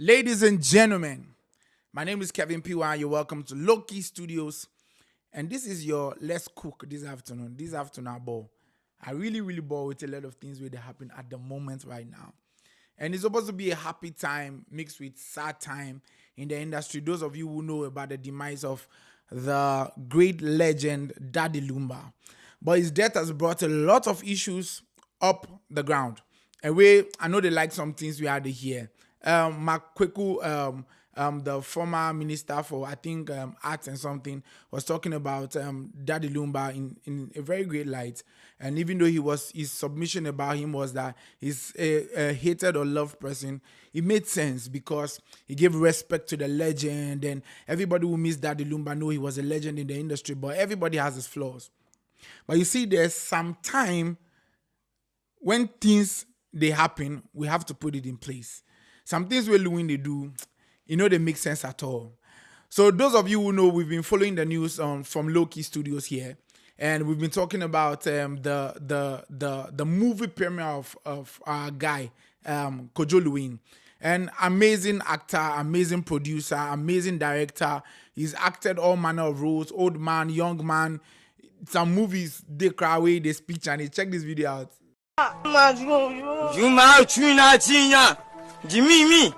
Ladies and gentlemen, my name is Kevin P.Y. You're welcome to Loki Studios. And this is your Let's Cook this afternoon. This afternoon, I ball. I really ball with a lot of things that happen at the moment right now. And it's supposed to be a happy time mixed with sad time in the industry. Those of you who know about the demise of the great legend Daddy Lumba. But his death has brought a lot of issues up the ground. And I know they like some things we had to hear. Cookkkkk, the former minister for, I think, arts and something, was talking about Daddy Lumba in a very great light. And even though his submission about him was that he's a hated or loved person, it made sense because he gave respect to the legend, and everybody who missed Daddy Lumba know he was a legend in the industry, but everybody has his flaws. But you see, there's some time when things, they happen, we have to put it in place. Some things we're Lilwin they do, they make sense at all. So those of you who know, we've been following the news from Loki Studios here, and we've been talking about the movie premiere of our guy, Lilwin. An amazing actor, amazing producer, amazing director. He's acted all manner of roles, old man, young man. Some movies, they cry away, they speech, and check this video out. Jimmy,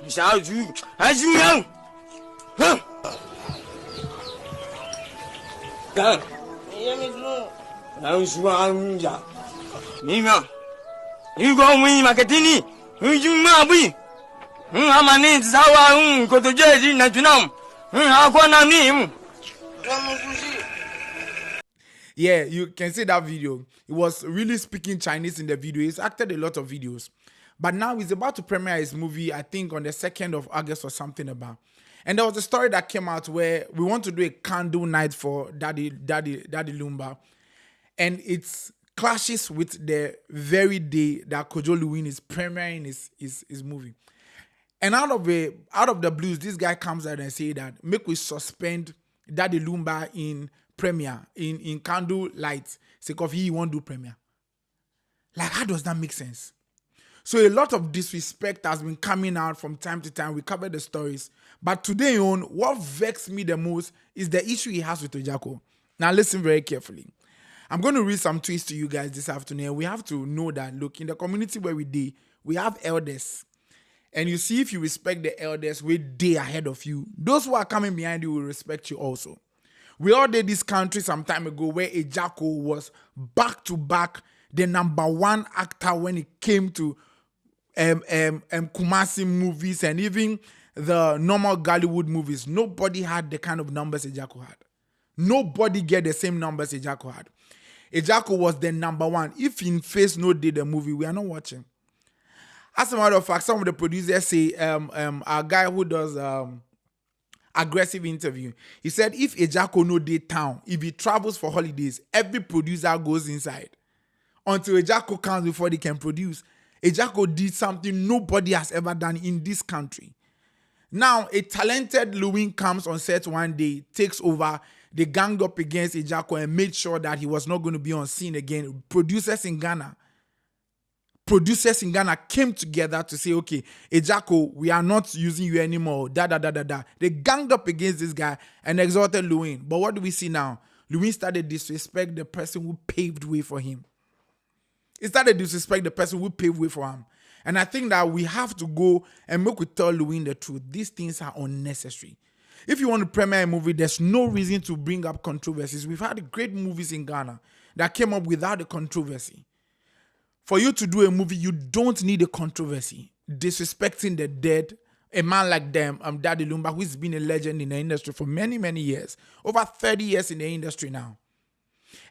shout you as you know. You go win Macatini. Who you might be? I'm a name, how go to Jersey, not to know. How can I name? Yeah, you can see that video. He was really speaking Chinese in the video. He's acted a lot of videos. But now he's about to premiere his movie, I think, on the 2nd of August or something about. And there was a story that came out where we want to do a candle night for Daddy Lumba. And it clashes with the very day that Lilwin is premiering his movie. And out of the blues, this guy comes out and say that make we suspend Daddy Lumba in premiere, in candle lights, sake of he won't do premiere. Like, how does that make sense? So a lot of disrespect has been coming out from time to time. We covered the stories. But today on, what vexed me the most is the issue he has with Ojako. Now listen very carefully. I'm going to read some tweets to you guys this afternoon. We have to know that, look, in the community where we have elders. And you see, if you respect the elders, we're day ahead of you. Those who are coming behind you will respect you also. We all did this country some time ago where Ejako was back-to-back the #1 actor when it came to Kumasi movies and even the normal Gollywood movies. Nobody had the kind of numbers Ejako had. Nobody get the same numbers Ejako had. Ejako was the #1. If in Face No did the movie, we are not watching. As a matter of fact, some of the producers say our guy who does aggressive interview, he said if Ejako no dey town, if he travels for holidays, every producer goes inside until Ejako comes before they can produce. Ejako did something nobody has ever done in this country. Now, a talented Lilwin comes on set one day, takes over, they ganged up against Ejako and made sure that he was not going to be on scene again. Producers in Ghana came together to say, okay, Ejako, we are not using you anymore. They ganged up against this guy and exalted Lilwin. But what do we see now? Lilwin started disrespect the person who paved way for him. He started disrespect the person who paved way for him. And I think that we have to go and make we tell Lilwin the truth. These things are unnecessary. If you want to premiere a movie, there's no reason to bring up controversies. We've had great movies in Ghana that came up without a controversy. For you to do a movie, you don't need a controversy. Disrespecting the dead, a man like them, Daddy Lumba, who's been a legend in the industry for many, many years. Over 30 years in the industry now.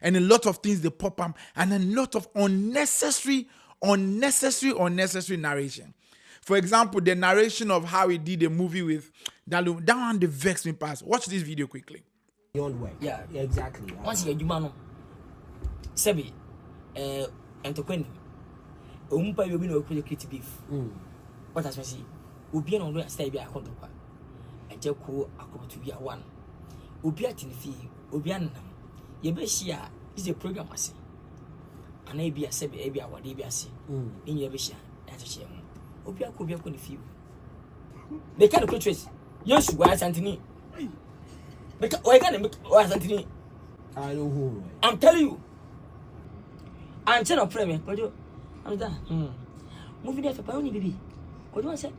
And a lot of things, they pop up. And a lot of unnecessary narration. For example, the narration of how he did a movie with Daddy Lumba. That one, they vex me past. Watch this video quickly. Yeah, exactly. Once you're human, Sebi, and to Umpa you know creative beef. What has I see? Ubian on stay be a contopa. And Joko a to be a one. Ubiat in fee, Ubian. Yebeshia is a program, I say. and a be a sebi, a be a what be a see. In your vision, that's a shame. Obia could be a good few. They can't put trace. Yes, why Santini? Because I can't make why Santini. I know who. I'm telling you. I'm telling you, Premier, but I'm done. Moving there for Pony baby. What do I say?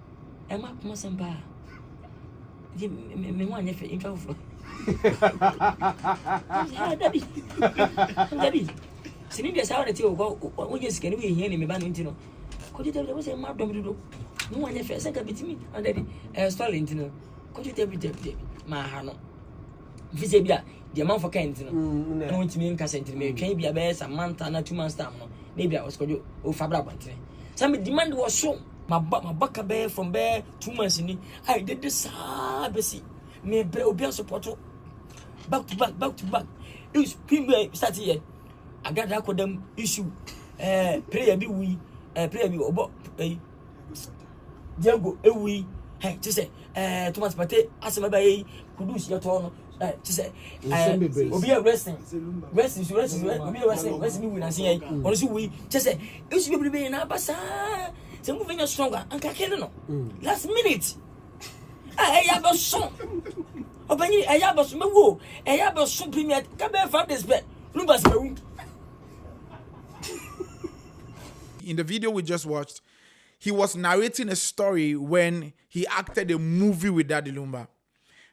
I'm up my senpai. Me one if in trouble. Debbie. Sini dia sawa na ti o go just can we hear me ban ntino. Ko ti tell say ma dom do. No one if say ka bitimi and the story ntino. Ko ti tell ma ha no. Fi say bia the man for kind ntino. No ntimi nka say ntino me twen bia be Samantha na 2 months time no. Na bia was ko o fabra bantene. Some demand was so my back bear from bear 2 months in I did this basi me obi support back to back. It was pin start here. I got that with them issue. Player be we player be obo Diego we hey to say Thomas Pate asema ba yi kudus ya to no to say obi wrestling obi wrestling we na say on so we to say it should be na basa say moving stronger and kakele no last minute ya ba so obani ya ba so mewo ya ba so premier ka be 5 days back numbers mewo. In the video we just watched, he was narrating a story when he acted a movie with Daddy Lumba.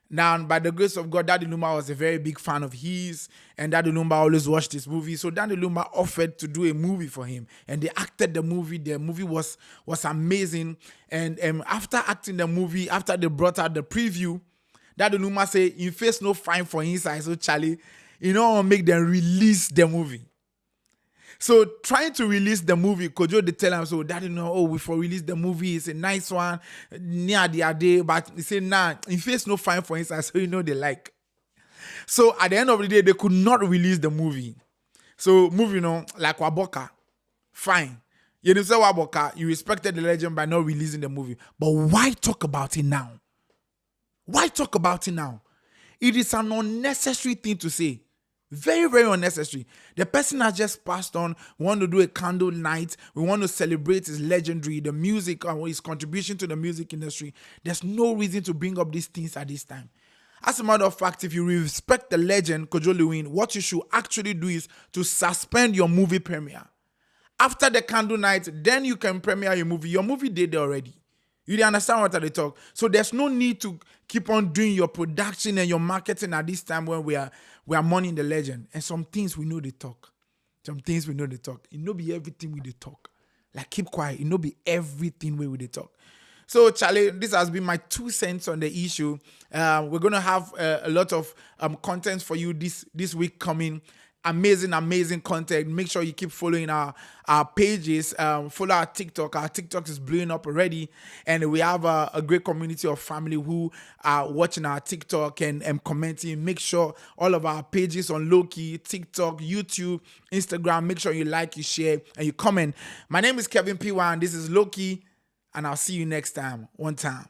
Now, by the grace of God, Daddy Lumba was a very big fan of his, and Daddy Lumba always watched his movie. So Daddy Lumba offered to do a movie for him, and they acted the movie. The movie was amazing. And after acting the movie, after they brought out the preview, Daddy Lumba said, "You face no fine for inside, so Charlie, make them release the movie." So trying to release the movie, Kojo they tell him, so Daddy we for release the movie, it's a nice one, near the day, but he said, nah, in face no fine for inside, so they like. So at the end of the day, they could not release the movie. So moving on, like Waboka, fine. You know, say Waboka, you respected the legend by not releasing the movie. But why talk about it now? Why talk about it now? It is an unnecessary thing to say. Very, very unnecessary. The person has just passed on. We want to do a candle night. We want to celebrate his legendary, the music, and his contribution to the music industry. There's no reason to bring up these things at this time. As a matter of fact, if you respect the legend, Lilwin, what you should actually do is to suspend your movie premiere. After the candle night, then you can premiere your movie. Your movie did already. You understand what I talk? So there's no need to keep on doing your production and your marketing at this time when we are mourning the legend. And some things we know they talk. Some things we know they talk. It no be everything we they talk. Like keep quiet. It no be everything we they talk. So Charlie, this has been my 2 cents on the issue. We're gonna have a lot of content for you this week coming. Amazing content. Make sure you keep following our pages. Follow our TikTok. Our TikTok is blowing up already, and we have a great community of family who are watching our TikTok and commenting. Make sure all of our pages on Loki, TikTok, YouTube, Instagram. Make sure you like, you share, and you comment. My name is Kevin P1. This is Loki, and I'll see you next time. One time.